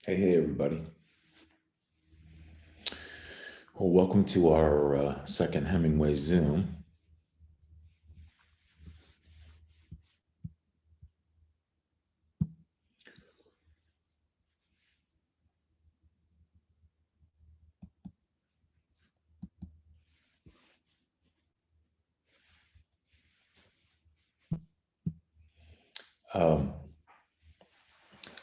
Hey, everybody. Well, welcome to our second Hemingway Zoom. Um,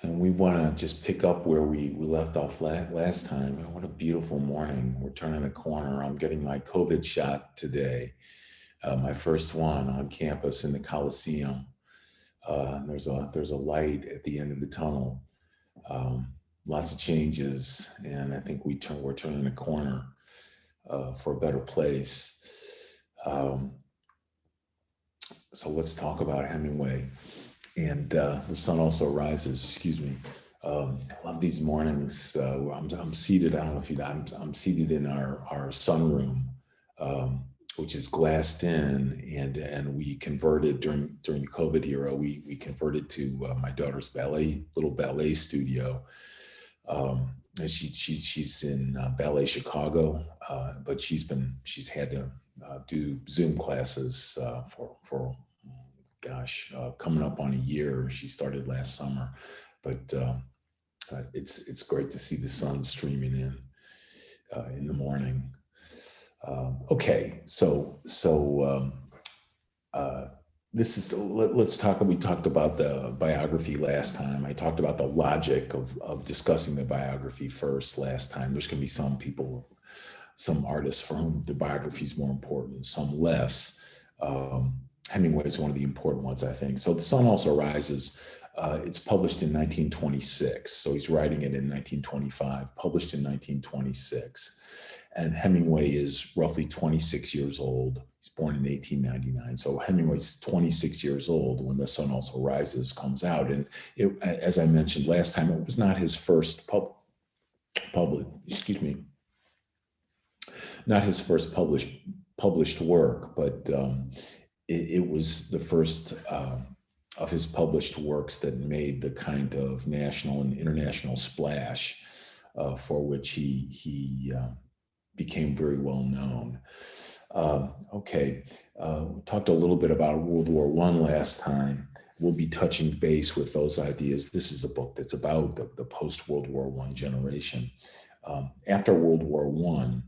and we want to just pick up where we left off last time. And what a beautiful morning. We're turning a corner. I'm getting my COVID shot today, my first one on campus in the Coliseum. And there's a light at the end of the tunnel. Um, Lots of changes, and I think we're turning a corner for a better place. Um, so let's talk about Hemingway. And the sun also rises. Excuse me. I love these mornings. I'm seated. I don't know if you. I'm seated in our sunroom, um, which is glassed in, and we converted during the COVID era. We converted to my daughter's little ballet studio. And she's in ballet Chicago, but she's had to do Zoom classes for gosh, coming up on a year. She started last summer, but it's great to see the sun streaming in the morning. Okay, uh, let's talk. We talked about the biography last time. I talked about the logic of discussing the biography first last time. There's going to be some people, some artists for whom the biography is more important, some less. Hemingway is one of the important ones, I think. So The Sun Also Rises. It's published in 1926. So he's writing it in 1925, published in 1926. And Hemingway is roughly 26 years old. He's born in 1899. So Hemingway's 26 years old when The Sun Also Rises comes out. And as I mentioned last time, it was not his first excuse me, not his first published work, but it was the first of his published works that made the kind of national and international splash for which he became very well known. Okay, we talked a little bit about World War I last time. We'll be touching base with those ideas. This is a book that's about the post-World War I generation. After World War I,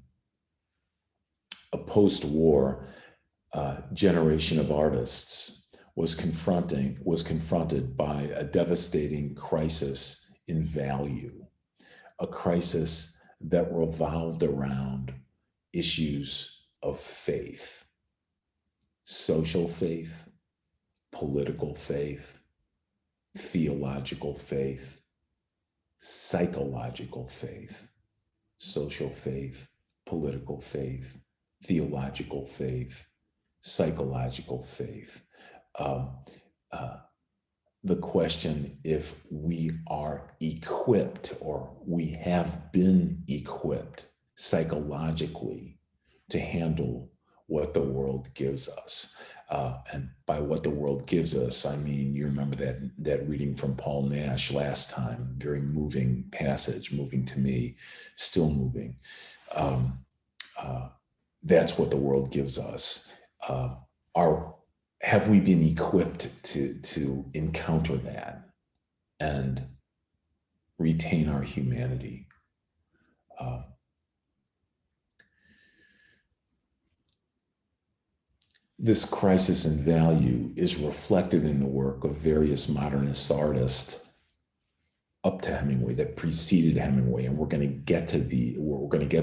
a post-war generation of artists was confronted by a devastating crisis in value, a crisis that revolved around issues of faith, social faith, political faith, theological faith, psychological faith, social faith, political faith, theological faith, psychological faith. Um, uh, the question if we are equipped or we have been equipped psychologically to handle what the world gives us. And by what the world gives us, I mean, you remember that reading from Paul Nash last time, very moving passage, moving to me, still moving. Um, uh, that's what the world gives us. Our Have we been equipped to encounter that and retain our humanity? Uh, this crisis in value is reflected in the work of various modernist artists up to Hemingway that preceded Hemingway, and we're going to get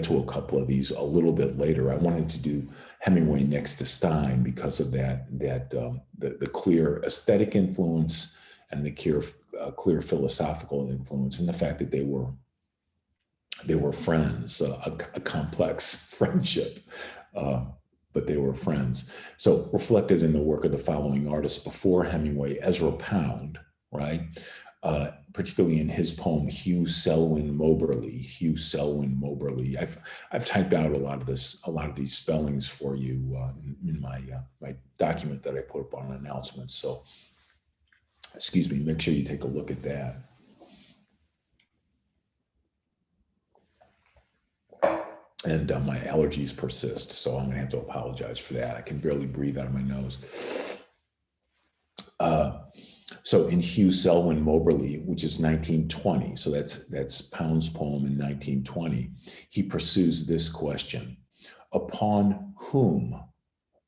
to a couple of these a little bit later. I wanted to do Hemingway next to Stein because of the clear aesthetic influence and the clear philosophical influence, and the fact that they were friends, a complex friendship. But they were friends. So reflected in the work of the following artists before Hemingway: Ezra Pound, right? Particularly in his poem Hugh Selwyn Moberly. Hugh Selwyn Moberly. I've typed out a lot of these spellings for you in my document that I put up on announcements. So, excuse me. Make sure you take a look at that. and my allergies persist, so I'm gonna have to apologize for that. I can barely breathe out of my nose. Uh, so in Hugh Selwyn Moberly, which is 1920, so that's Pound's poem in 1920, he pursues this question: upon whom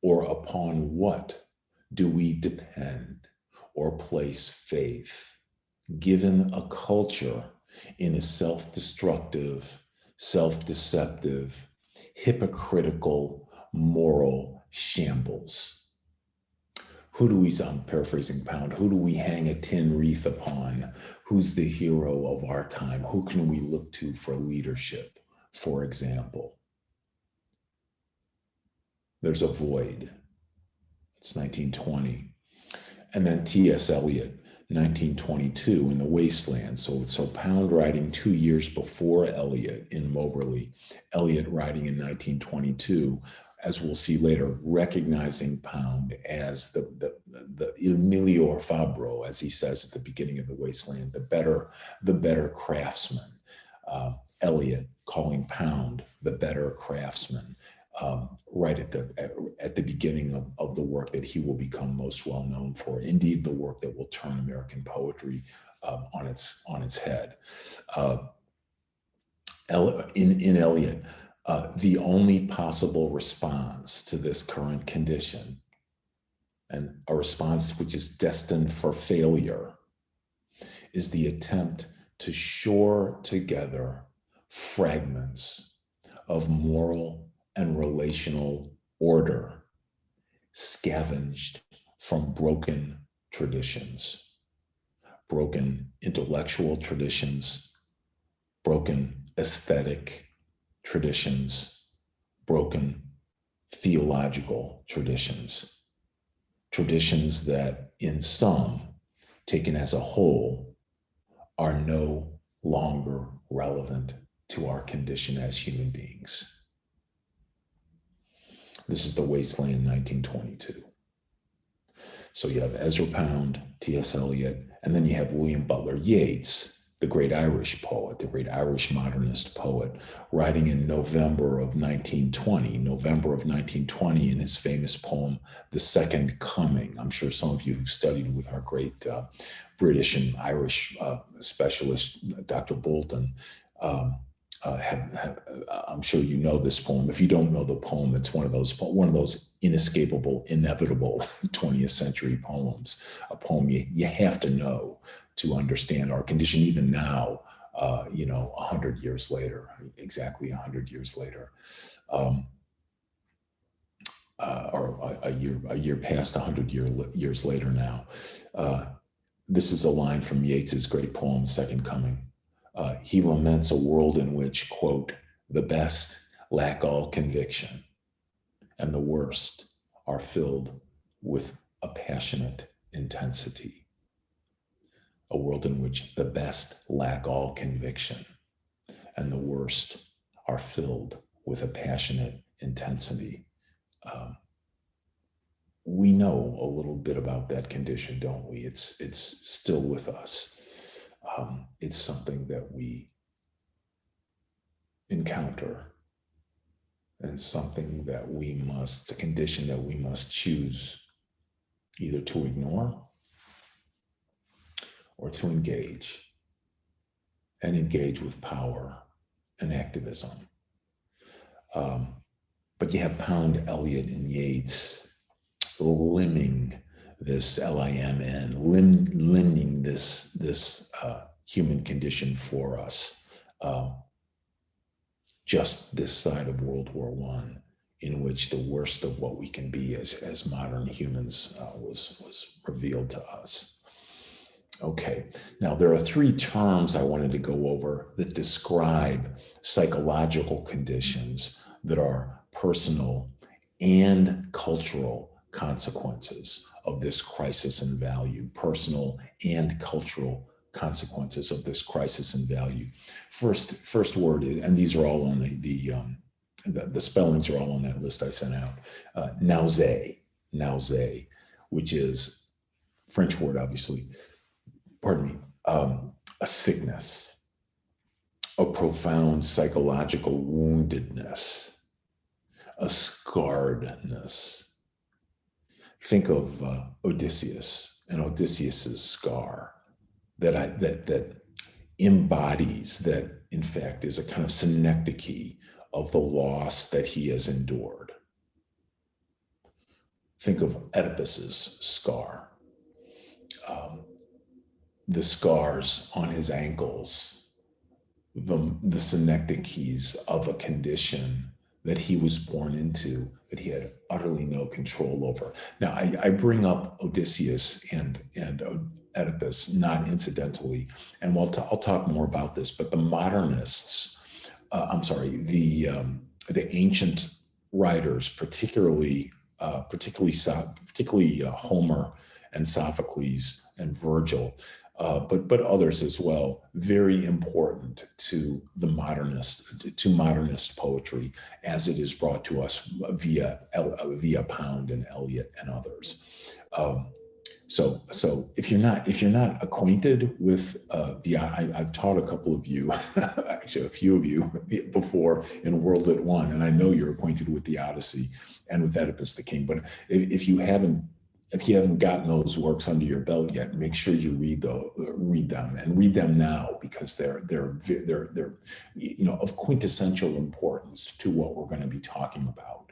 or upon what do we depend or place faith, given a culture in a self-destructive, self-deceptive, hypocritical, moral shambles? Who do we, I'm paraphrasing Pound, who do we hang a tin wreath upon? Who's the hero of our time? Who can we look to for leadership, for example? There's a void. It's 1920. And then T.S. Eliot, 1922, in The Wasteland. So Pound writing 2 years before Eliot in Moberly, Eliot writing in 1922, as we'll see later, recognizing Pound as the il miglior fabbro, as he says at the beginning of The Wasteland, the better craftsman. Eliot calling Pound the better craftsman. Right at the beginning of the work that he will become most well known for. Indeed, the work that will turn American poetry on its head. In Eliot, the only possible response to this current condition, and a response which is destined for failure, is the attempt to shore together fragments of moral and relational order scavenged from broken traditions, broken intellectual traditions, broken aesthetic traditions, broken theological traditions, traditions that in some, taken as a whole, are no longer relevant to our condition as human beings. This is The Wasteland, 1922. So you have Ezra Pound, T.S. Eliot, and then you have William Butler Yeats, the great Irish poet, the great Irish modernist poet, writing in November of 1920, in his famous poem, The Second Coming. I'm sure some of you who've studied with our great British and Irish specialist, Dr. Bolton, I'm sure you know this poem. If you don't know the poem, it's one of those inescapable, inevitable 20th century poems. A poem you have to know to understand our condition, even now. 100 years later, exactly 100 years later, or a year past 100 years later now. This is a line from Yeats's great poem, Second Coming. He laments a world in which, quote, the best lack all conviction and the worst are filled with a passionate intensity. A world in which the best lack all conviction and the worst are filled with a passionate intensity. We know a little bit about that condition, don't we? It's still with us. It's something that we encounter, and something that a condition that we must choose either to ignore or to engage, and engage with power and activism. But you have Pound, Eliot, and Yeats limning this L-I-M-N, limning this human condition for us, just this side of World War I, in which the worst of what we can be as modern humans was revealed to us. Okay, now there are three terms I wanted to go over that describe psychological conditions that are personal and cultural consequences of this crisis in value, personal and cultural consequences of this crisis in value. First word, and these are all on the spellings are all on that list I sent out. Nausea, which is French word, obviously. Pardon me. A sickness, a profound psychological woundedness, a scarredness. Think of Odysseus and Odysseus's scar that embodies, that in fact is a kind of synecdoche of the loss that he has endured. Think of Oedipus's scar, um, the scars on his ankles, the synecdoches of a condition that he was born into, that he had utterly no control over. Now, I bring up Odysseus and Oedipus not incidentally, and I'll talk more about this. But the modernists, the ancient writers, particularly Homer and Sophocles and Virgil, but others as well, very important to modernist poetry as it is brought to us via Pound and Eliot and others. So if you're not acquainted with I've taught a couple of you, actually a few of you before in World at One, and I know you're acquainted with the Odyssey and with Oedipus the King. But if you haven't gotten those works under your belt yet, make sure you read them now, because they're of quintessential importance to what we're going to be talking about.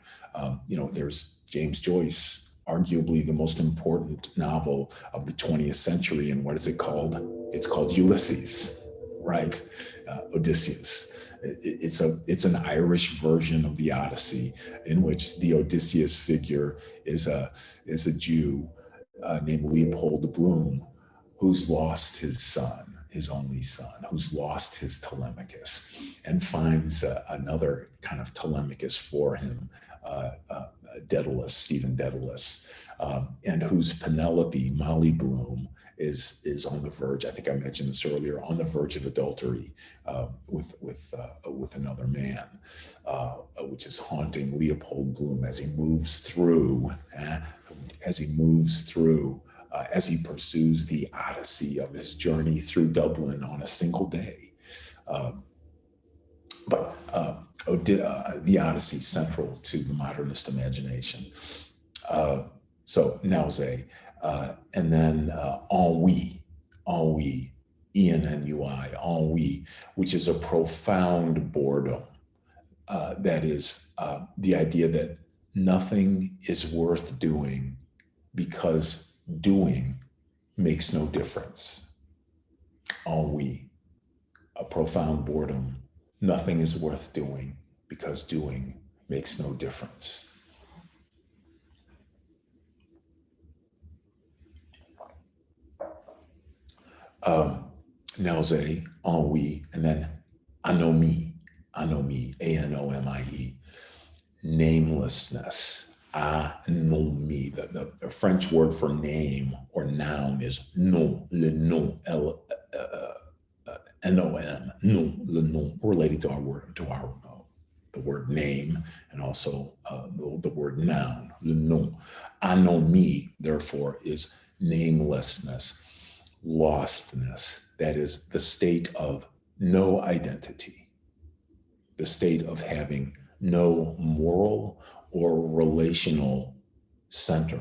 There's James Joyce, arguably the most important novel of the 20th century, and what is it called? It's called Ulysses, right? Odysseus. It's an Irish version of the Odyssey, in which the Odysseus figure is a Jew named Leopold Bloom, who's lost his son, his only son, who's lost his Telemachus, and finds another kind of Telemachus for him, Stephen Dedalus, and whose Penelope, Molly Bloom, is on the verge. I think I mentioned this earlier, on the verge of adultery with another man, which is haunting Leopold Bloom as he moves through, as he pursues the odyssey of his journey through Dublin on a single day. The Odyssey central to the modernist imagination. So Nausea, and then ennui, ennui, ennui, which is a profound boredom. That is the idea that nothing is worth doing because doing makes no difference. Ennui, a profound boredom. Nothing is worth doing because doing makes no difference. Nausea, ennui, and then anomie, anomie, namelessness, anomie. The French word for name or noun is nom, le nom, N-O-M, nom, le nom, related to the word name, and also the word noun, le nom. Anomie, therefore, is namelessness, lostness. That is the state of no identity, the state of having no moral or relational center,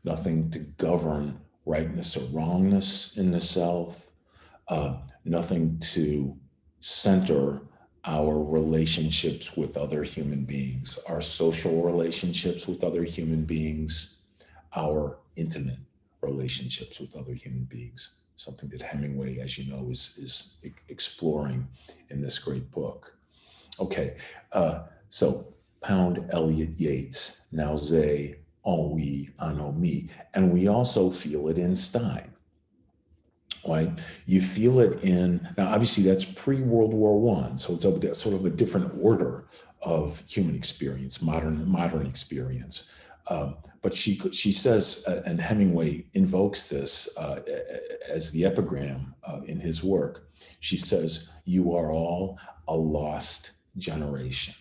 nothing to govern rightness or wrongness in the self, nothing to center our relationships with other human beings, our social relationships with other human beings, our intimate relationships with other human beings, something that Hemingway, as you know, is exploring in this great book. Okay, so Pound, Eliot, Yeats, Nausea, ennui, anomie, and we also feel it in Stein. Right? You feel it now obviously that's pre-World War I, so it's sort of a different order of human experience, modern experience. But she says, and Hemingway invokes this as the epigram in his work. She says, "You are all a lost generation.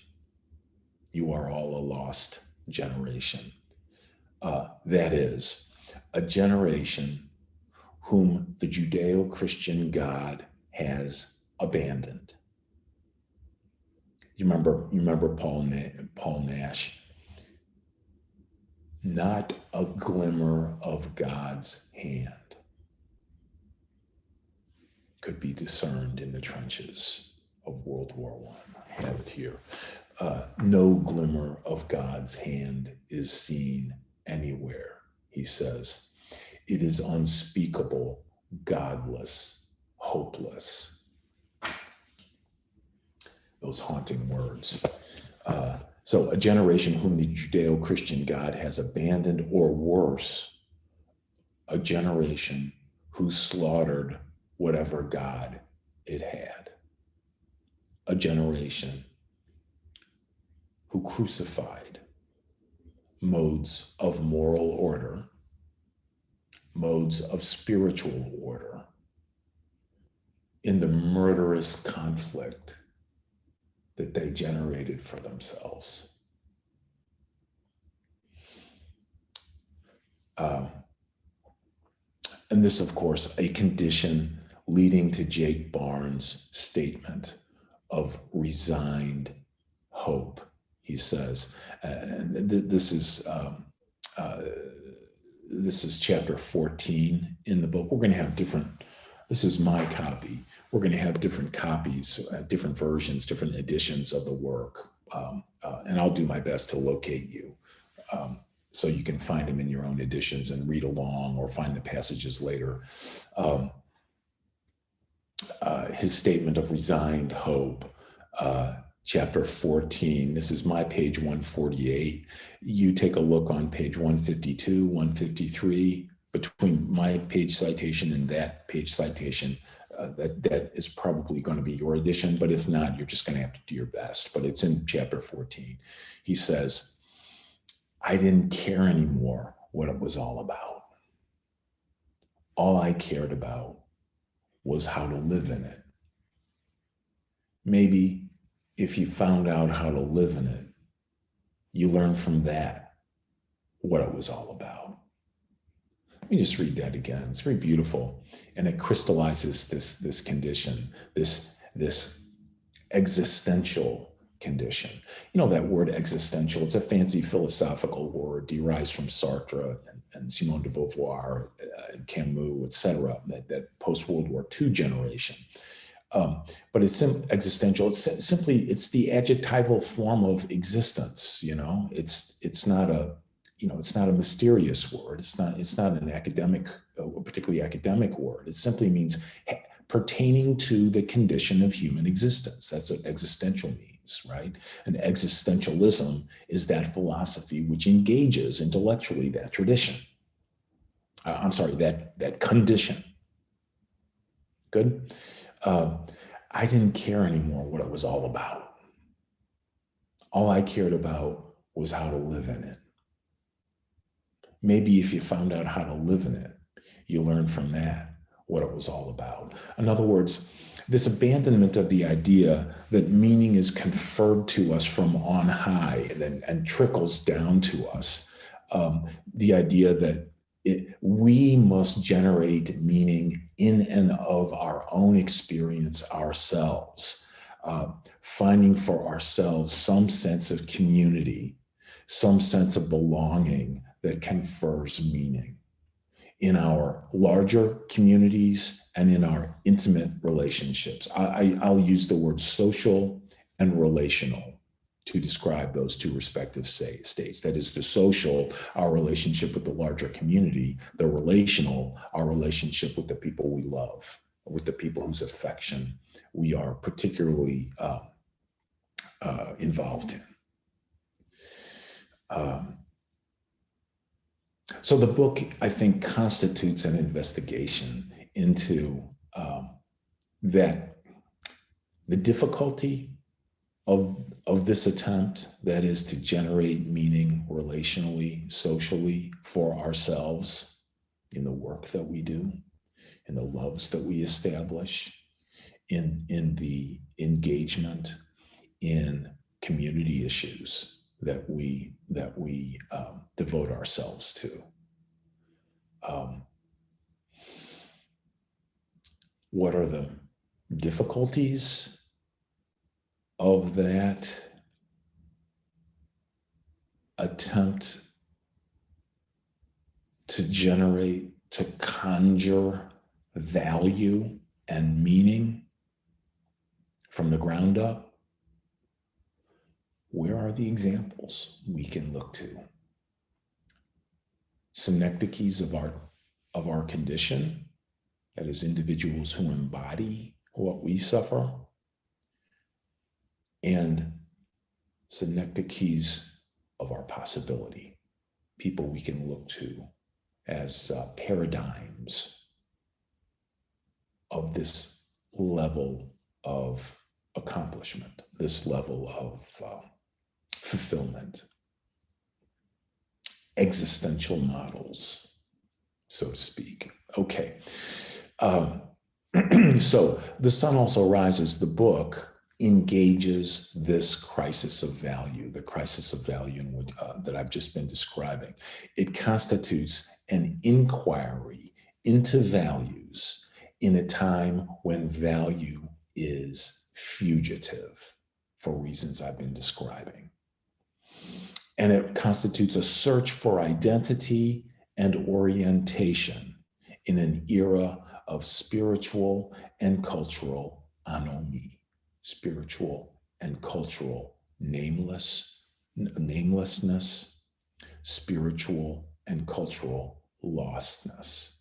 You are all a lost generation." That is, a generation whom the Judeo-Christian God has abandoned. You remember Paul Nash. Not a glimmer of God's hand could be discerned in the trenches of World War I. I have it here. No glimmer of God's hand is seen anywhere, he says. It is unspeakable, godless, hopeless. Those haunting words. So a generation whom the Judeo-Christian God has abandoned, or worse, a generation who slaughtered whatever God it had. A generation who crucified modes of moral order, modes of spiritual order, in the murderous conflict that they generated for themselves. And this, of course, a condition leading to Jake Barnes' statement of resigned hope. He says, and this is chapter 14 in the book. We're going to have different. This is my copy. We're going to have different copies, different versions, different editions of the work, and I'll do my best to locate you. So you can find them in your own editions and read along or find the passages later. His statement of resigned hope, chapter 14, this is my page 148. You take a look on page 152, 153, between my page citation and that page citation, that is probably going to be your edition, but if not, you're just going to have to do your best. But it's in chapter 14. He says, I didn't care anymore what it was all about. All I cared about was how to live in it. Maybe if you found out how to live in it, you learn from that what it was all about. Let me just read that again. It's very beautiful. And it crystallizes this condition, this existential condition. You know, that word existential, it's a fancy philosophical word, derives from Sartre and Simone de Beauvoir and Camus, etc., that post-World War II generation. But it's existential. It's the adjectival form of existence. You know, it's not a mysterious word. It's not an academic, particularly academic word. It simply means pertaining to the condition of human existence. That's what existential means, right? And existentialism is that philosophy which engages intellectually that tradition. That condition. Good. I didn't care anymore what it was all about. All I cared about was how to live in it. Maybe if you found out how to live in it, you learn from that what it was all about. In other words, this abandonment of the idea that meaning is conferred to us from on high and trickles down to us. The idea that we must generate meaning in and of our own experience ourselves, finding for ourselves some sense of community, some sense of belonging that confers meaning in our larger communities and in our intimate relationships. I'll use the word social and relational to describe those two respective states. That is, the social, our relationship with the larger community; the relational, our relationship with the people we love, with the people whose affection we are particularly involved in. So the book, I think, constitutes an investigation into the difficulty of this attempt, that is to generate meaning relationally, socially for ourselves in the work that we do, in the loves that we establish, in the engagement in community issues that we devote ourselves to. What are the difficulties of that attempt to conjure value and meaning from the ground up, where are the examples we can look to? Synecdoches of our condition, that is, individuals who embody what we suffer, and synecdoches of our possibility, people we can look to as paradigms of this level of accomplishment, this level of fulfillment, existential models, so to speak. Okay. So The Sun Also Rises, the book, engages this crisis of value, the crisis of value that I've just been describing. It constitutes an inquiry into values in a time when value is fugitive for reasons I've been describing. And it constitutes a search for identity and orientation in an era of spiritual and cultural anomy, spiritual and cultural namelessness, spiritual and cultural lostness.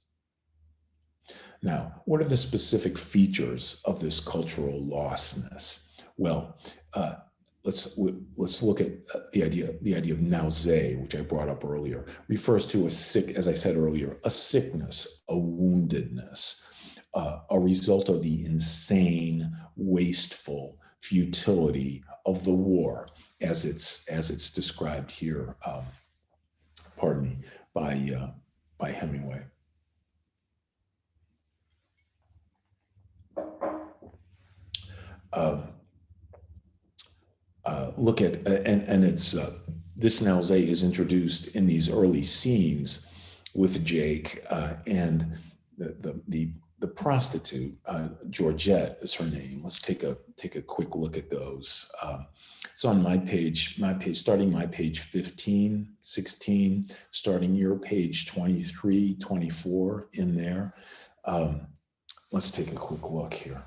Now, what are the specific features of this cultural lostness? Well, let's look at the idea of nausea, which I brought up earlier. Refers to as I said earlier, a sickness, a woundedness, a result of the insane, wasteful futility of the war, as it's described here. By Hemingway. Look at, and it's, this nausea is introduced in these early scenes with Jake and the prostitute, Georgette is her name. Let's take a quick look at those. It's on my page, starting my page 15, 16, starting your page 23, 24 in there. Let's take a quick look here.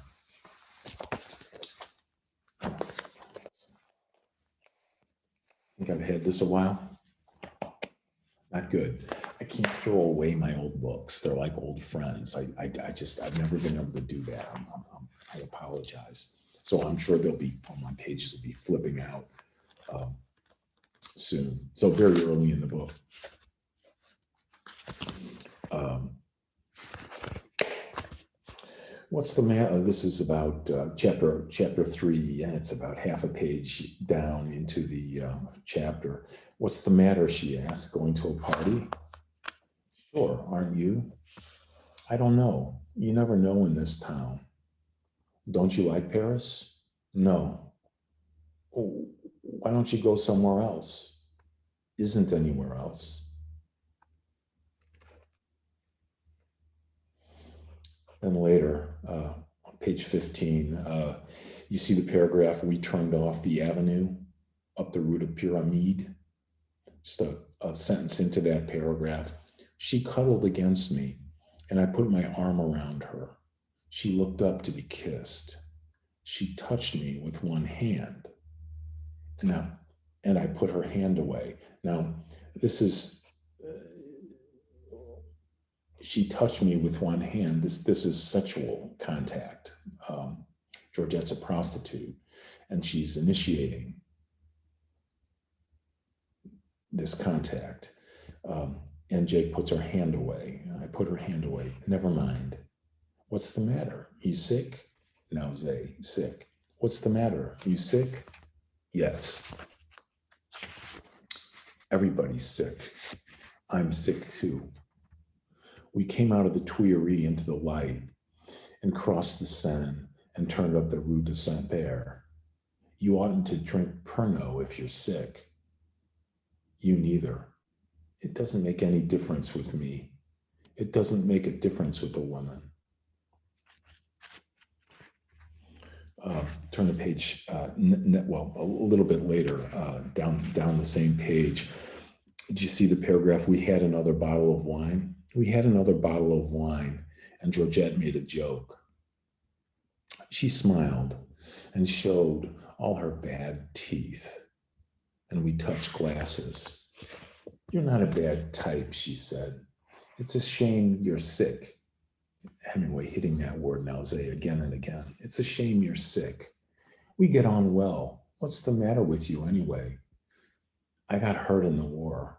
I think I've had this a while. Not good. I can't throw away my old books. They're like old friends. I've never been able to do that. I apologize. So I'm sure they'll be, on my pages will be flipping out soon. So very early in the book. What's the matter? This is about chapter 3, and it's about half a page down into the chapter. What's the matter, she asked, going to a party? Sure, aren't you? I don't know. You never know in this town. Don't you like Paris? No. Oh, why don't you go somewhere else? Isn't anywhere else. Then later, on page 15, you see the paragraph, we turned off the avenue up the Rue de Pyramide. Just a sentence into that paragraph. She cuddled against me, and I put my arm around her. She looked up to be kissed. She touched me with one hand. And I put her hand away. Now, this is... she touched me with one hand. This is sexual contact. Georgette's a prostitute, and she's initiating this contact. And Jake puts her hand away. I put her hand away. Never mind. What's the matter? You sick? Nausea, sick. What's the matter? You sick? Yes. Everybody's sick. I'm sick too. We came out of the Tuileries into the light and crossed the Seine and turned up the Rue de Saint-Père. You oughtn't to drink Pernod if you're sick. You neither. It doesn't make any difference with me. It doesn't make a difference with the woman. Turn the page, well, a little bit later, down the same page. Did you see the paragraph? We had another bottle of wine. We had another bottle of wine, and Georgette made a joke. She smiled and showed all her bad teeth, and we touched glasses. You're not a bad type, she said. It's a shame you're sick. Hemingway hitting that word nausea again and again. It's a shame you're sick. We get on well. What's the matter with you anyway? I got hurt in the war,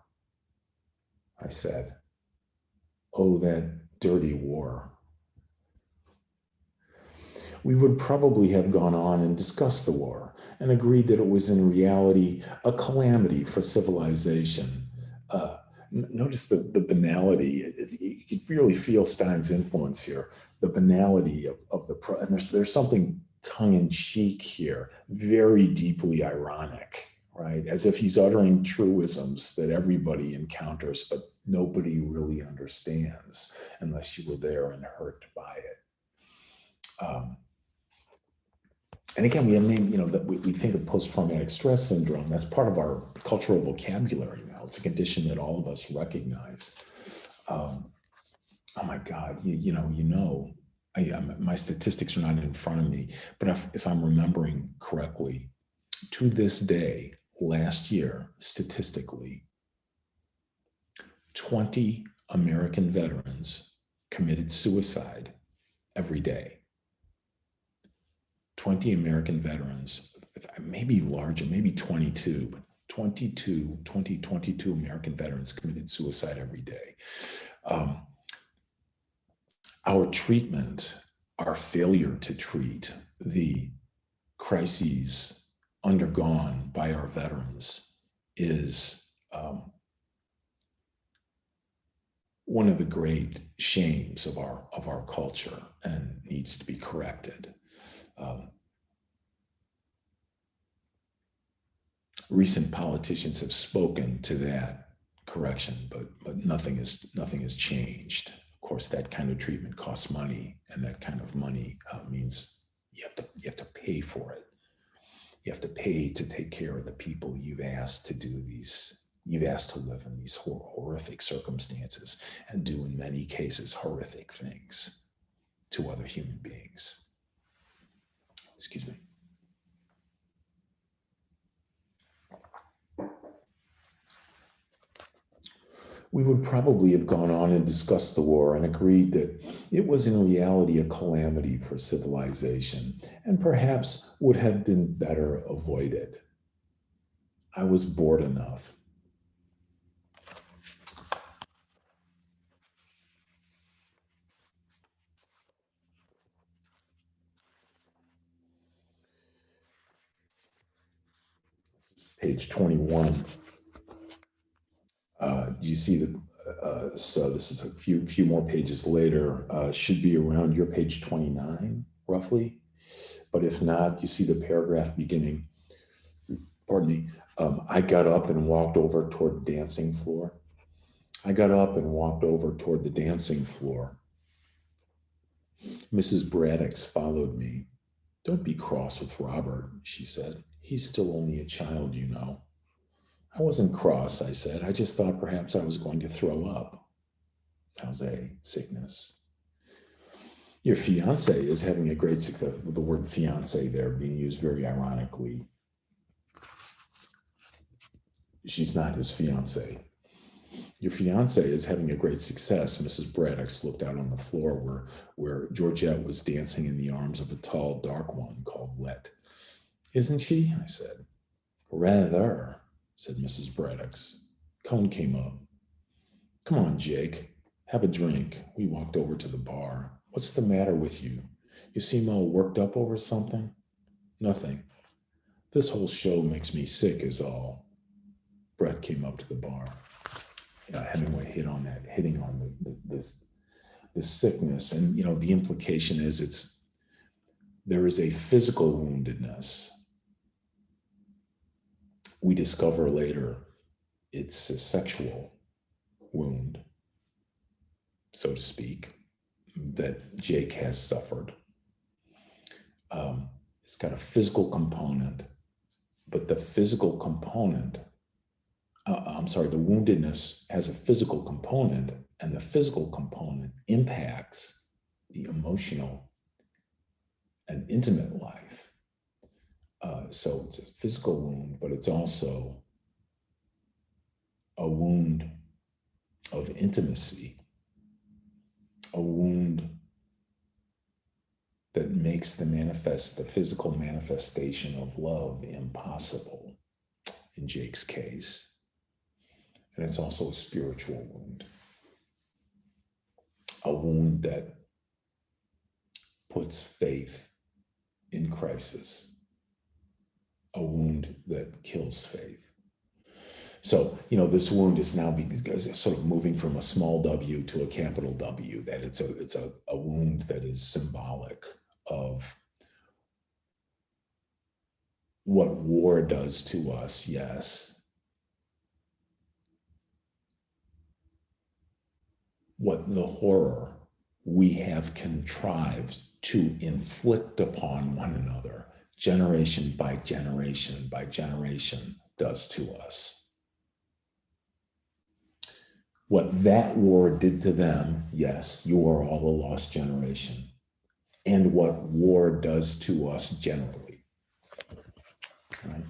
I said. Oh, that dirty war. We would probably have gone on and discussed the war and agreed that it was in reality a calamity for civilization. Notice the banality. You can really feel Stein's influence here. The banality of and there's something tongue-in-cheek here, very deeply ironic, right? As if he's uttering truisms that everybody encounters, but nobody really understands unless you were there and hurt by it. And again, we have named, that we think of post-traumatic stress syndrome. That's part of our cultural vocabulary now. It's a condition that all of us recognize. Oh my God, my statistics are not in front of me, but if I'm remembering correctly, to this day, last year, statistically, 20 American veterans committed suicide every day. 20 American veterans, maybe larger, maybe 22, but 22 American veterans committed suicide every day. Our treatment, our failure to treat the crises undergone by our veterans is one of the great shames of our culture and needs to be corrected. Recent politicians have spoken to that correction, but nothing has changed. Of course, that kind of treatment costs money, and that kind of money means you have to pay for it. You have to pay to take care of the people you've asked to do these. You've asked to live in these horrific circumstances and do, in many cases, horrific things to other human beings. Excuse me. We would probably have gone on and discussed the war and agreed that it was in reality a calamity for civilization and perhaps would have been better avoided. I was bored enough. Page 21. Do you see so this is a few more pages later, should be around your page 29, roughly. But if not, you see the paragraph beginning, pardon me, I got up and walked over toward the dancing floor. I got up and walked over toward the dancing floor. Mrs. Braddox followed me. Don't be cross with Robert, she said. He's still only a child, you know. I wasn't cross, I said. I just thought perhaps I was going to throw up. Nausea, sickness. Your fiance is having a great success. With the word fiance there being used very ironically. She's not his fiance. Your fiance is having a great success. Mrs. Braddox looked out on the floor where Georgette was dancing in the arms of a tall, dark one called Let. Isn't she? I said. Rather, said Mrs. Braddox. Cone came up. Come on, Jake. Have a drink. We walked over to the bar. What's the matter with you? You seem all worked up over something? Nothing. This whole show makes me sick is all. Brett came up to the bar. Hemingway hitting on this sickness. And, the implication is there is a physical woundedness. We discover later it's a sexual wound, so to speak, that Jake has suffered. It's got a physical component, but the physical component, the woundedness has a physical component, and the physical component impacts the emotional and intimate life. So it's a physical wound, but it's also a wound of intimacy, a wound that makes the physical manifestation of love impossible in Jake's case. And it's also a spiritual wound, a wound that puts faith in crisis, a wound that kills faith. So, this wound is now sort of moving from a small W to a capital W, that it's a wound that is symbolic of what war does to us, yes. What the horror we have contrived to inflict upon one another, generation by generation by generation, does to us. What that war did to them, yes, you are all a lost generation. And what war does to us generally. Right?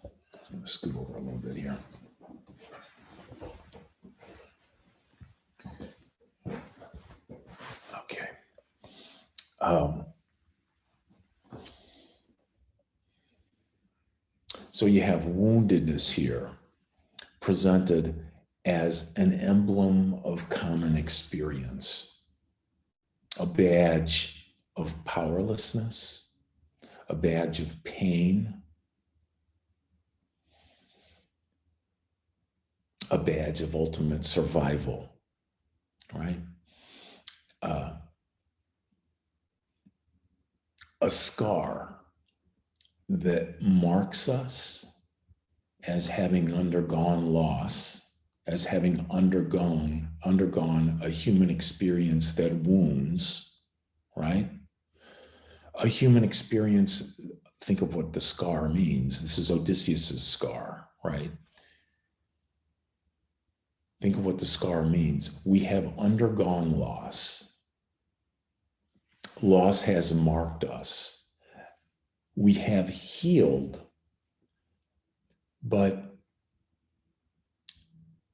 I'm going to scoot over a little bit here. Okay. So you have woundedness here presented as an emblem of common experience, a badge of powerlessness, a badge of pain, a badge of ultimate survival, right? A scar that marks us as having undergone loss, as having undergone a human experience that wounds, right? A human experience, think of what the scar means. This is Odysseus's scar, right? Think of what the scar means. We have undergone loss. Loss has marked us. We have healed, but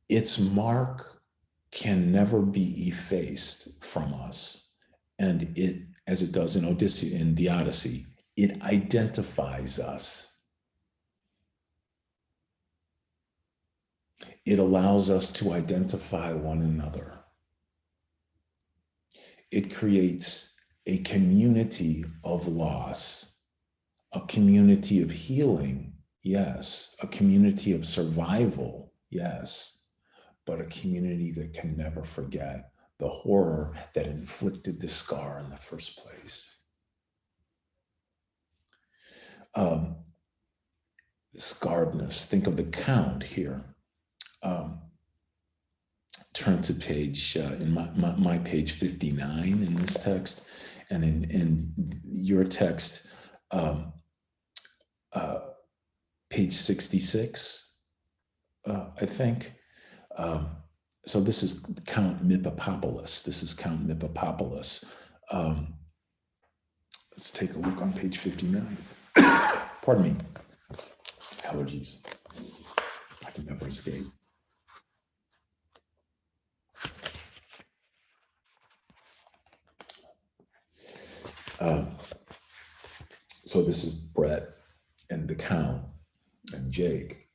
its mark can never be effaced from us. And it, as it does in the Odyssey, it identifies us. It allows us to identify one another. It creates a community of loss, a community of healing, yes, a community of survival, yes, but a community that can never forget the horror that inflicted the scar in the first place. Scarredness, think of the count here. Turn to page, in my page 59 in this text, and in your text, page 66, I think. So this is Count Mippopopoulos. This is Count Mippopopoulos. Let's take a look on page 59. Pardon me. Allergies. I can never escape. So this is Brett and the Count and Jake.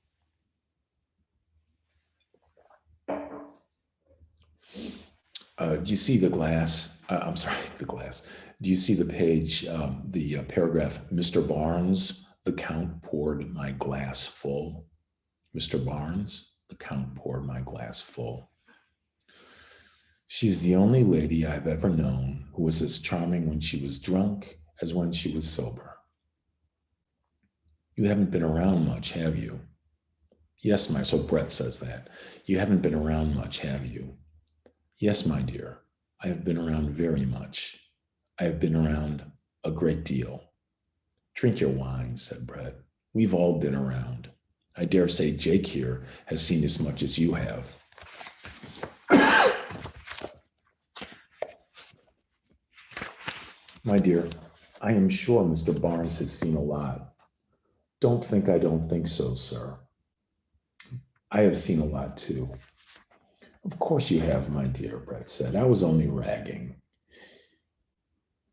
Do you see the glass? I'm sorry, the glass. Do you see the page, the paragraph, Mr. Barnes, the Count poured my glass full. Mr. Barnes, the Count poured my glass full. She's the only lady I've ever known who was as charming when she was drunk as when she was sober. You haven't been around much, have you? Yes, so Brett says that. You haven't been around much, have you? Yes, my dear, I have been around very much. I have been around a great deal. Drink your wine, said Brett. We've all been around. I dare say Jake here has seen as much as you have. My dear, I am sure Mr. Barnes has seen a lot. Don't think I don't think so, sir. I have seen a lot too. Of course you have, my dear, Brett said. I was only ragging.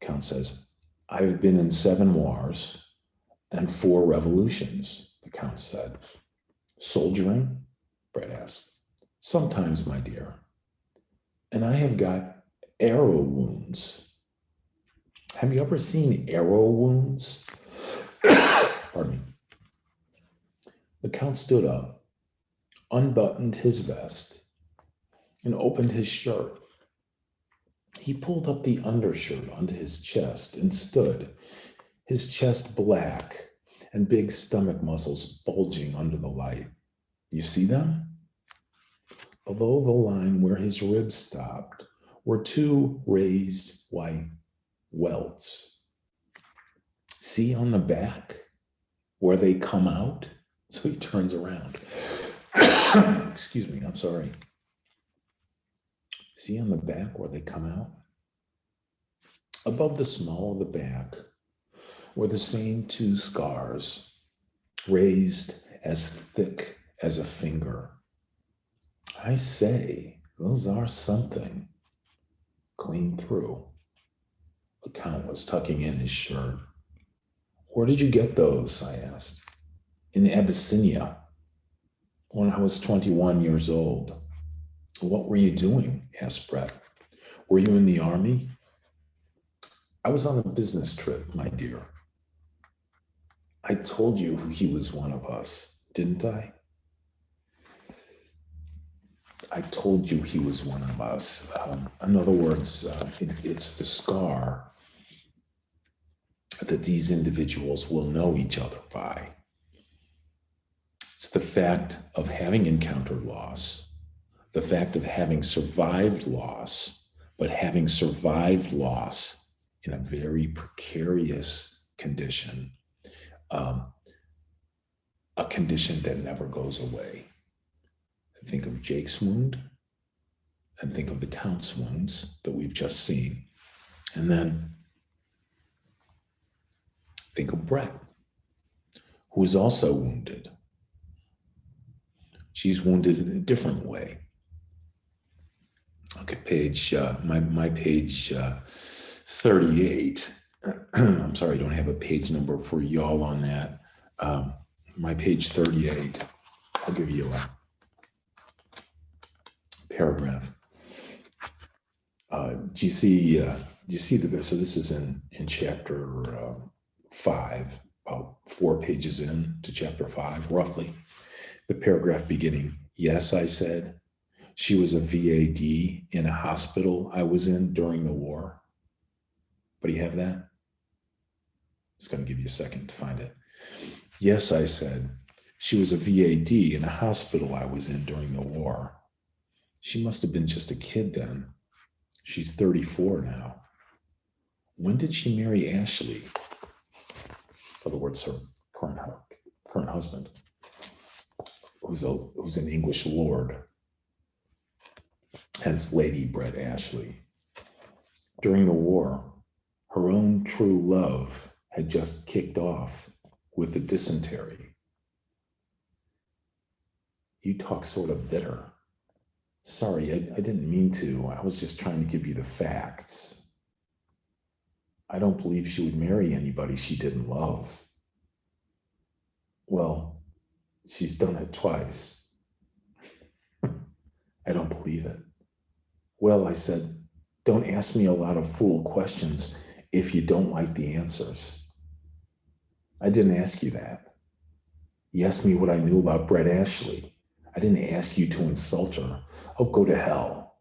Count says, I've been in 7 wars and 4 revolutions, the Count said. Soldiering? Brett asked. Sometimes, my dear. And I have got arrow wounds. Have you ever seen arrow wounds? Pardon me. The Count stood up, unbuttoned his vest, and opened his shirt. He pulled up the undershirt onto his chest and stood, his chest black and big stomach muscles bulging under the light. You see them? Below the line where his ribs stopped were 2 raised white welts. See on the back where they come out? So he turns around. Excuse me, I'm sorry. See on the back where they come out? Above the small of the back were the same 2 scars, raised as thick as a finger. I say, those are something. Clean through. The Count was tucking in his shirt. Where did you get those? I asked. In Abyssinia, when I was 21 years old. What were you doing? Asked Brett. Were you in the army? I was on a business trip, my dear. I told you he was one of us, didn't I? I told you he was one of us. In other words, it's the scar that these individuals will know each other by. It's the fact of having encountered loss, the fact of having survived loss, but having survived loss in a very precarious condition, a condition that never goes away. Think of Jake's wound and think of the Count's wounds that we've just seen. And then think of Brett, who is also wounded. She's wounded in a different way. Look at page, my page 38. I'm sorry, I don't have a page number for y'all on that. My page 38, I'll give you a paragraph. Do you see the, so this is in chapter 5, about 4 pages in to chapter 5, roughly. The paragraph beginning, yes, I said, she was a VAD in a hospital I was in during the war. But do you have that? It's going to give you a second to find it. Yes, I said, she was a VAD in a hospital I was in during the war. She must have been just a kid then. She's 34 now. When did she marry Ashley? In other words, her current husband, who's an English lord, hence Lady Brett Ashley. During the war, her own true love had just kicked off with the dysentery. You talk sort of bitter. Sorry, I didn't mean to. I was just trying to give you the facts. I don't believe she would marry anybody she didn't love. Well, she's done it twice. I don't believe it. Well, I said, don't ask me a lot of fool questions if you don't like the answers. I didn't ask you that. You asked me what I knew about Brett Ashley. I didn't ask you to insult her. Oh, go to hell.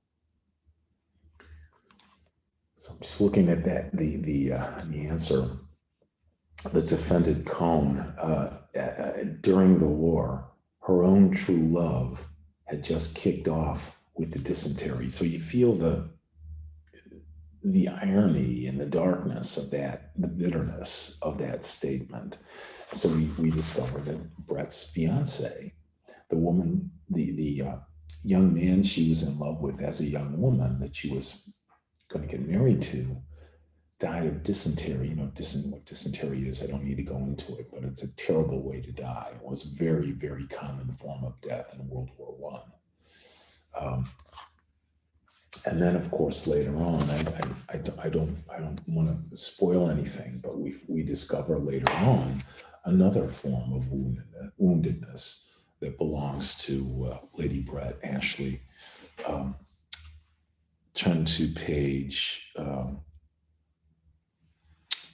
So I'm just looking at that, the answer. That's offended Cone. During the war, her own true love had just kicked off with the dysentery. So you feel the irony and the darkness of that, the bitterness of that statement. So we discovered that Brett's fiance, the woman, the young man she was in love with as a young woman that she was going to get married to, died of dysentery. You know, what dysentery is, I don't need to go into it, but it's a terrible way to die. It was a very, very common form of death in World War One. And then, of course, later on, I don't want to spoil anything, but we discover later on another form of woundedness that belongs to Lady Brett Ashley. Turn to page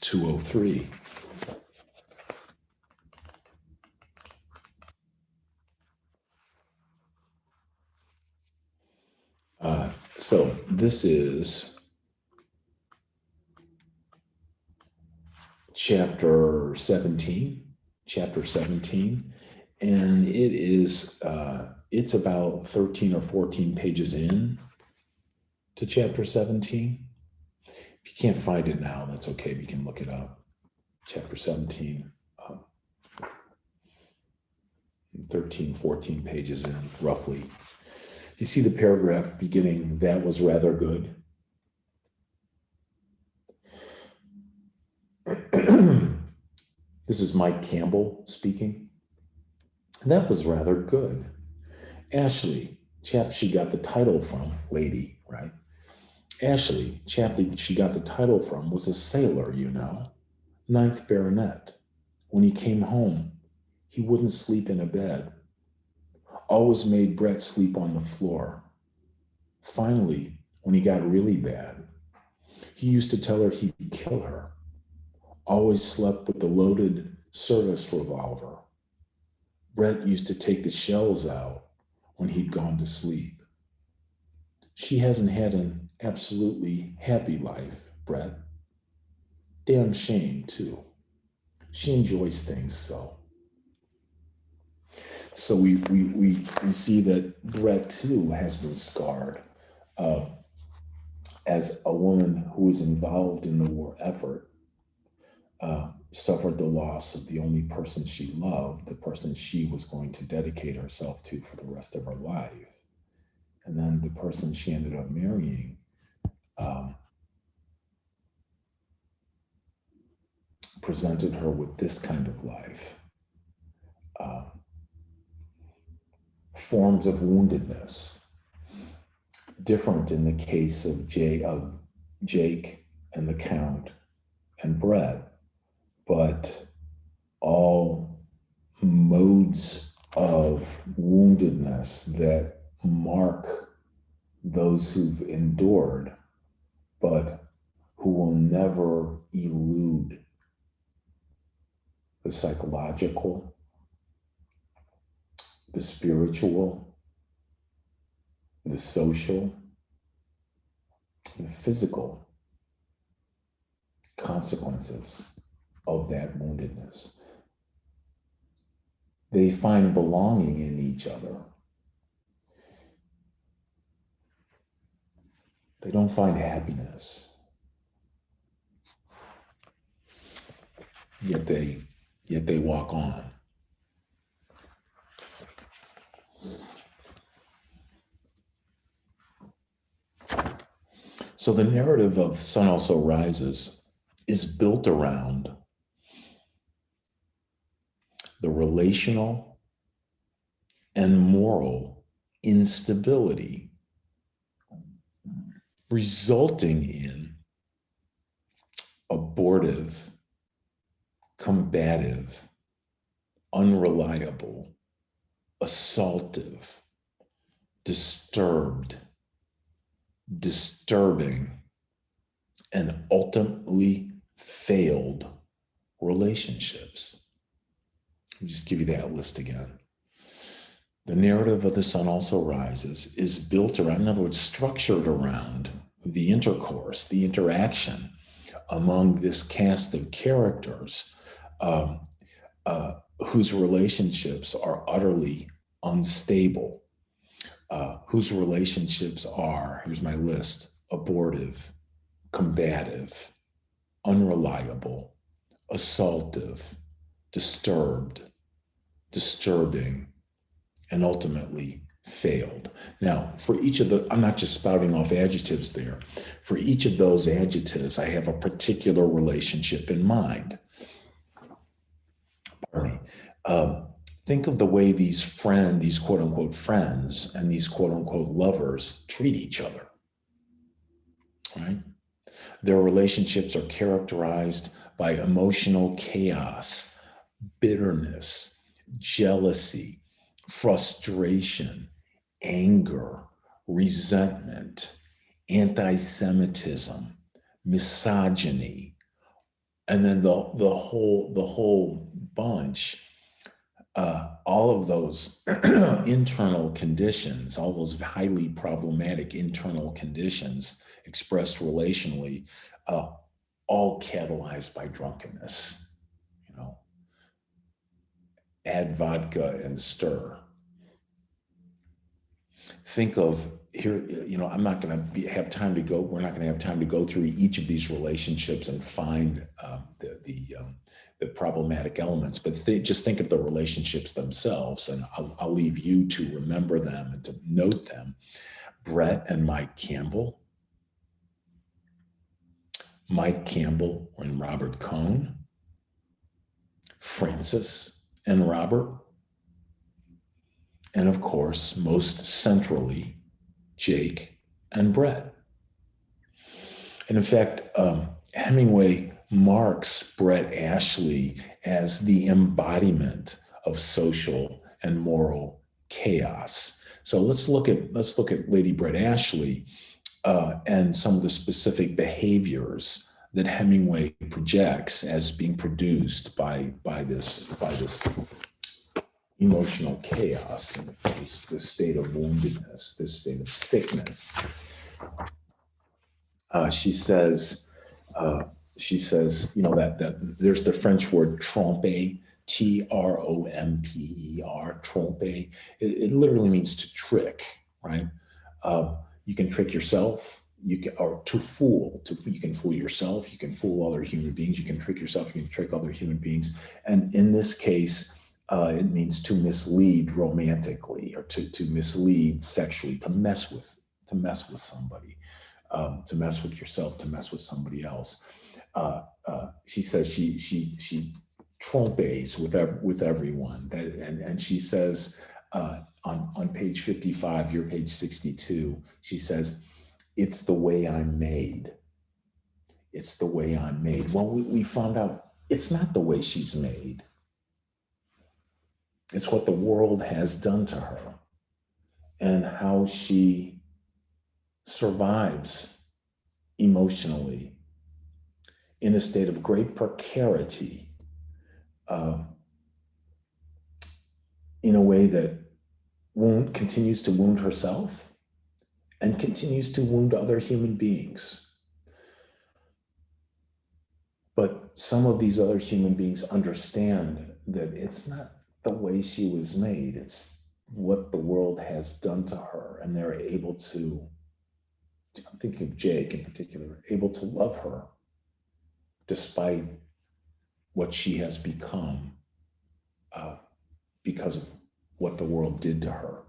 203. So this is chapter 17, and it is, it's about 13 or 14 pages in to chapter 17. If you can't find it now, that's okay, we can look it up. Chapter 17, 13, 14 pages in, roughly. You see the paragraph beginning, "That was rather good." This is Mike Campbell speaking. "That was rather good. Ashley, chap she got the title from, lady, right? Ashley, chap that she got the title from, was a sailor, you know, 9th Baronet. When he came home, he wouldn't sleep in a bed. Always made Brett sleep on the floor. Finally, when he got really bad, he used to tell her he'd kill her. Always slept with the loaded service revolver. Brett used to take the shells out when he'd gone to sleep. She hasn't had an absolutely happy life, Brett. Damn shame, too. She enjoys things so." So we see that Brett, too, has been scarred as a woman who is involved in the war effort, suffered the loss of the only person she loved, the person she was going to dedicate herself to for the rest of her life. And then the person she ended up marrying presented her with this kind of life. Forms of woundedness, different in the case of Jake and the Count and Brett, but all modes of woundedness that mark those who've endured, but who will never elude the psychological, the spiritual, the social, the physical consequences of that woundedness. They find belonging in each other. They don't find happiness. Yet they walk on. So the narrative of Sun Also Rises is built around the relational and moral instability resulting in abortive, combative, unreliable, assaultive, disturbed, disturbing, and ultimately failed relationships. Let me just give you that list again. The narrative of The Sun Also Rises is built around, in other words, structured around the intercourse, the interaction among this cast of characters whose relationships are utterly unstable, whose relationships are, here's my list, abortive, combative, unreliable, assaultive, disturbed, disturbing, and ultimately failed. Now, for each of the, I'm not just spouting off adjectives there. For each of those adjectives, I have a particular relationship in mind. Pardon me. Think of the way these quote unquote friends and these quote unquote lovers treat each other, right? Their relationships are characterized by emotional chaos, bitterness, jealousy, frustration, anger, resentment, anti-Semitism, misogyny, and then the whole bunch. All of those internal conditions, all those highly problematic internal conditions expressed relationally, all catalyzed by drunkenness. You know, add vodka and stir. Think of here, you know, I'm not going to have time to go. We're not going to have time to go through each of these relationships and find the problematic elements, but just think of the relationships themselves, and I'll leave you to remember them and to note them. Brett and Mike Campbell, and Robert Cohn, Francis and Robert, and of course, most centrally, Jake and Brett. And in fact, Hemingway marks Brett Ashley as the embodiment of social and moral chaos. So let's look at Lady Brett Ashley and some of the specific behaviors that Hemingway projects as being produced by this emotional chaos, this state of woundedness, this state of sickness. She says, you know, that there's the French word tromper, Tromper, tromper. It literally means to trick, right? You can trick yourself. Or to fool. You can fool yourself. You can fool other human beings. You can trick yourself. You can trick other human beings. And in this case, it means to mislead romantically, or to mislead sexually, to mess with somebody, to mess with yourself, to mess with somebody else. She says she trompes with everyone. And she says on page 55, your page 62, she says, "It's the way I'm made. It's the way I'm made." Well, we found out it's not the way she's made. It's what the world has done to her and how she survives emotionally in a state of great precarity, in a way that continues to wound herself and continues to wound other human beings. But some of these other human beings understand that it's not the way she was made, it's what the world has done to her, and they're able to, I'm thinking of Jake in particular, able to love her despite what she has become because of what the world did to her.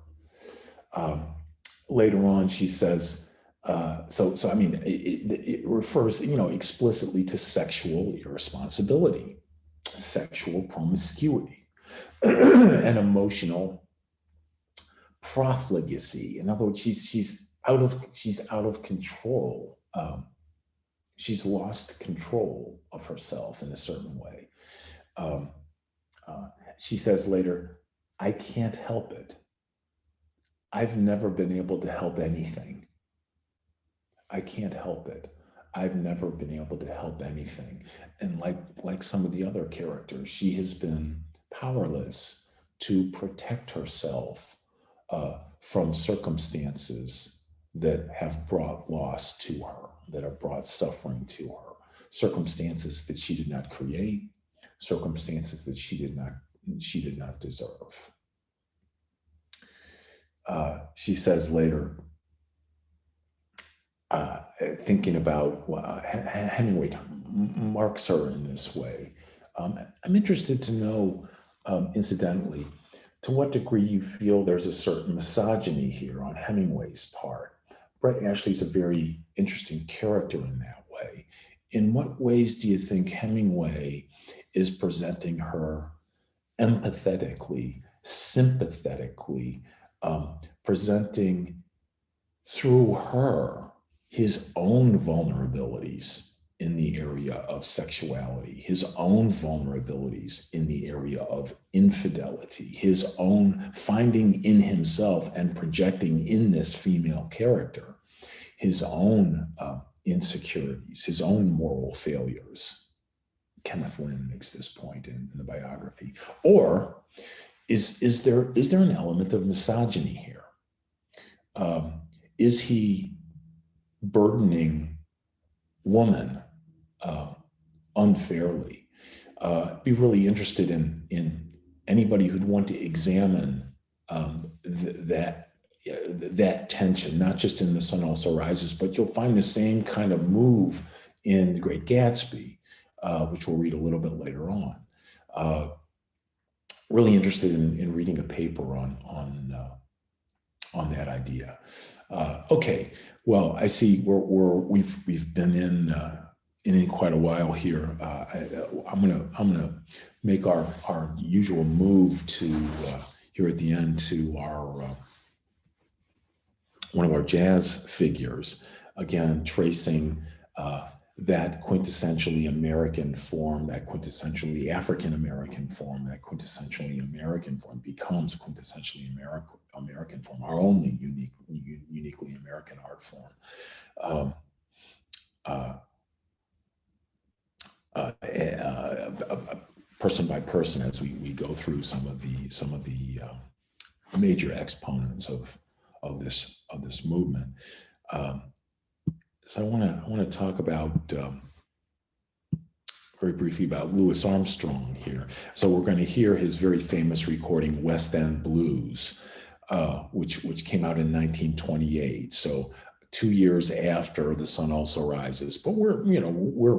Later on, she says, so I mean, it refers, you know, explicitly to sexual irresponsibility, sexual promiscuity, and emotional profligacy. In other words, she's out of control. She's lost control of herself in a certain way. She says later, "I can't help it. I've never been able to help anything. I can't help it. I've never been able to help anything." And like some of the other characters, she has been powerless to protect herself from circumstances that have brought loss to her, that have brought suffering to her, circumstances that she did not create, circumstances that she did not deserve. She says later, thinking about Hemingway marks her in this way. I'm interested to know, incidentally, to what degree you feel there's a certain misogyny here on Hemingway's part. Brett Ashley's a very interesting character in that way. In what ways do you think Hemingway is presenting her empathetically, sympathetically, presenting through her his own vulnerabilities in the area of sexuality, his own vulnerabilities in the area of infidelity, his own finding in himself and projecting in this female character his own insecurities, his own moral failures. Kenneth Lynn makes this point in the biography. Or is there an element of misogyny here? Is he burdening woman unfairly? Be really interested in anybody who'd want to examine that tension, not just in The Sun Also Rises, but you'll find the same kind of move in The Great Gatsby, which we'll read a little bit later on. Really interested in reading a paper on that idea. Okay, well, I see we've been in quite a while here. I'm gonna make our usual move to here at the end to our one of our jazz figures, again tracing that quintessentially American form, that quintessentially African American form, that quintessentially American form becomes quintessentially American form, our only uniquely American art form. Person by person, as we go through some of the major exponents of this movement. So I want to talk about very briefly about Louis Armstrong here. So we're going to hear his very famous recording, West End Blues, which came out in 1928. So 2 years after The Sun Also Rises, but we're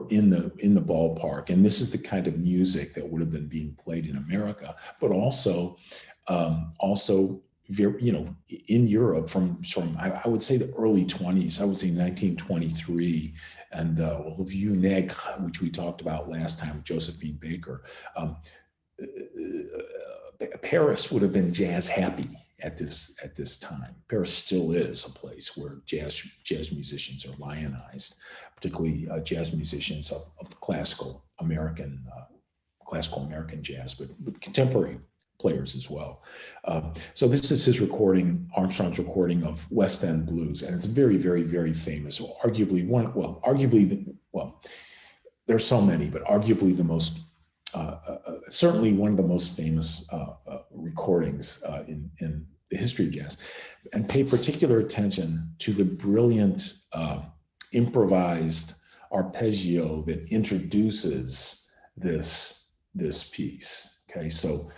in the ballpark, and this is the kind of music that would have been being played in America, but also in Europe from I would say the early 20s. I would say 1923, and Revue Nègre, which we talked about last time with Josephine Baker. Paris would have been jazz happy at this time. Paris still is a place where jazz musicians are lionized, particularly jazz musicians of classical American jazz, but contemporary players as well. So this is his recording, Armstrong's recording of West End Blues, and it's very, very, very famous. There's so many, but arguably the most, certainly one of the most famous recordings in the history of jazz. And pay particular attention to the brilliant improvised arpeggio that introduces this piece. Okay, so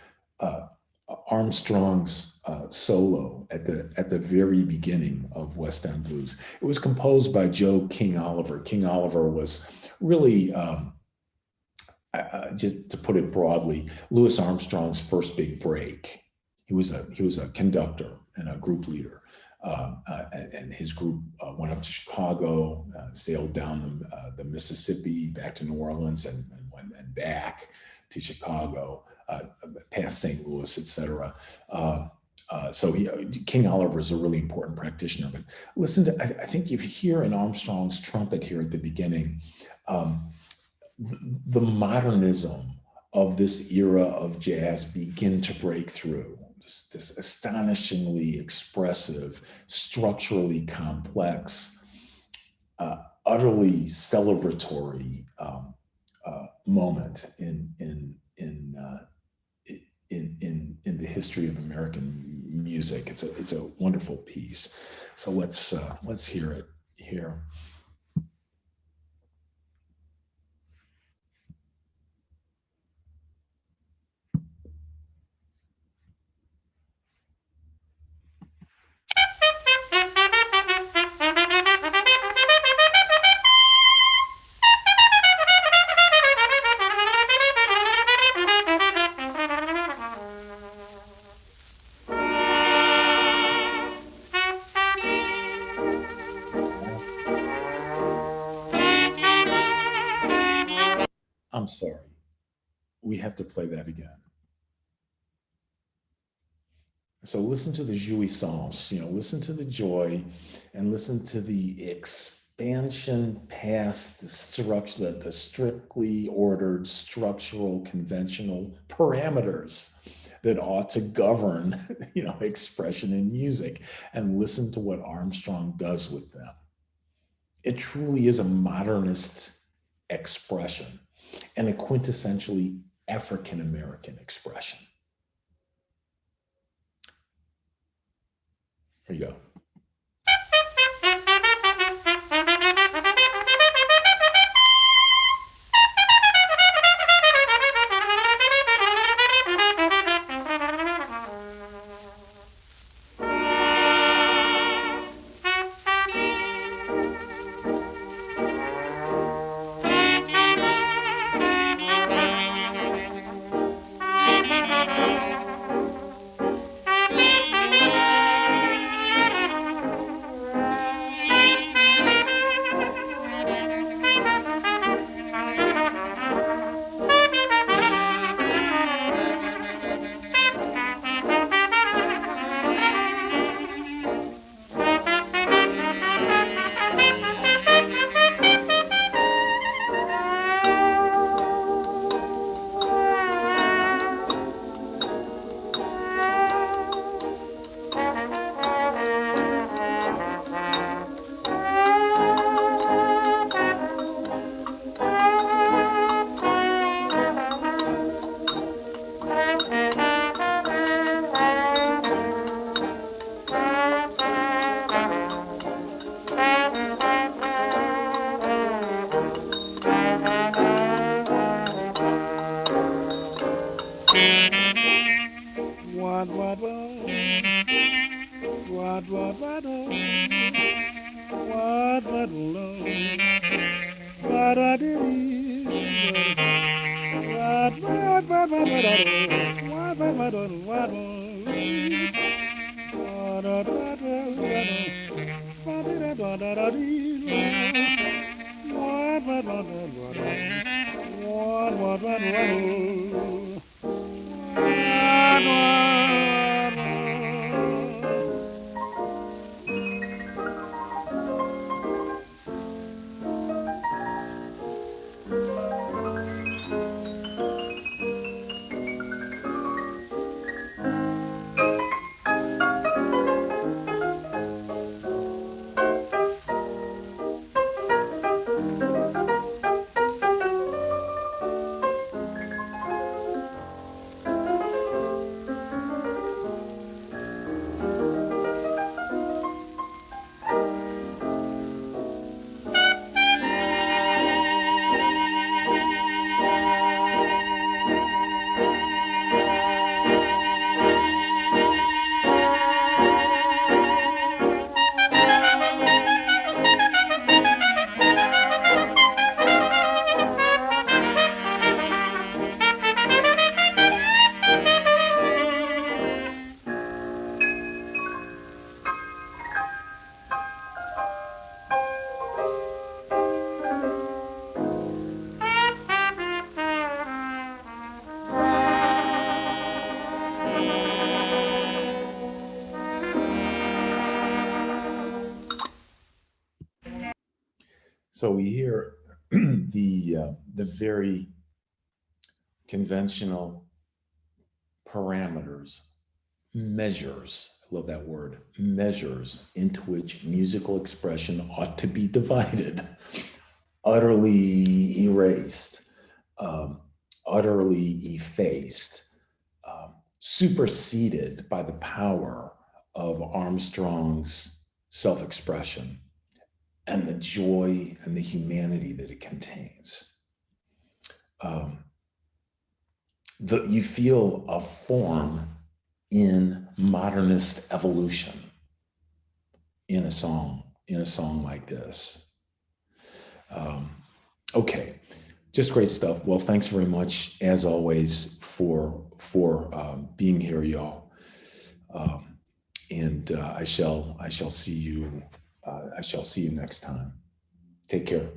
Armstrong's solo at the very beginning of West End Blues. It was composed by Joe King Oliver. King Oliver was really, just to put it broadly, Louis Armstrong's first big break. He was a conductor and a group leader, and his group went up to Chicago, sailed down the Mississippi back to New Orleans, and back to Chicago, past St. Louis, etc. So King Oliver is a really important practitioner. But listen to, I think if you hear in Armstrong's trumpet here at the beginning, the modernism of this era of jazz begin to break through. This astonishingly expressive, structurally complex, utterly celebratory moment in the history of American music. It's a wonderful piece. So let's hear it here. I'm sorry. We have to play that again. So listen to the jouissance, listen to the joy and listen to the expansion past the structure, the strictly ordered structural conventional parameters that ought to govern, expression in music, and listen to what Armstrong does with them. It truly is a modernist expression and a quintessentially African American expression. Here you go. So we hear the very conventional parameters, measures. I love that word, measures into which musical expression ought to be divided, utterly erased, utterly effaced, superseded by the power of Armstrong's self-expression and the joy and the humanity that it contains. You feel a form in modernist evolution in a song like this. Okay, just great stuff. Well, thanks very much as always for being here, y'all. And I shall see you. I shall see you next time. Take care.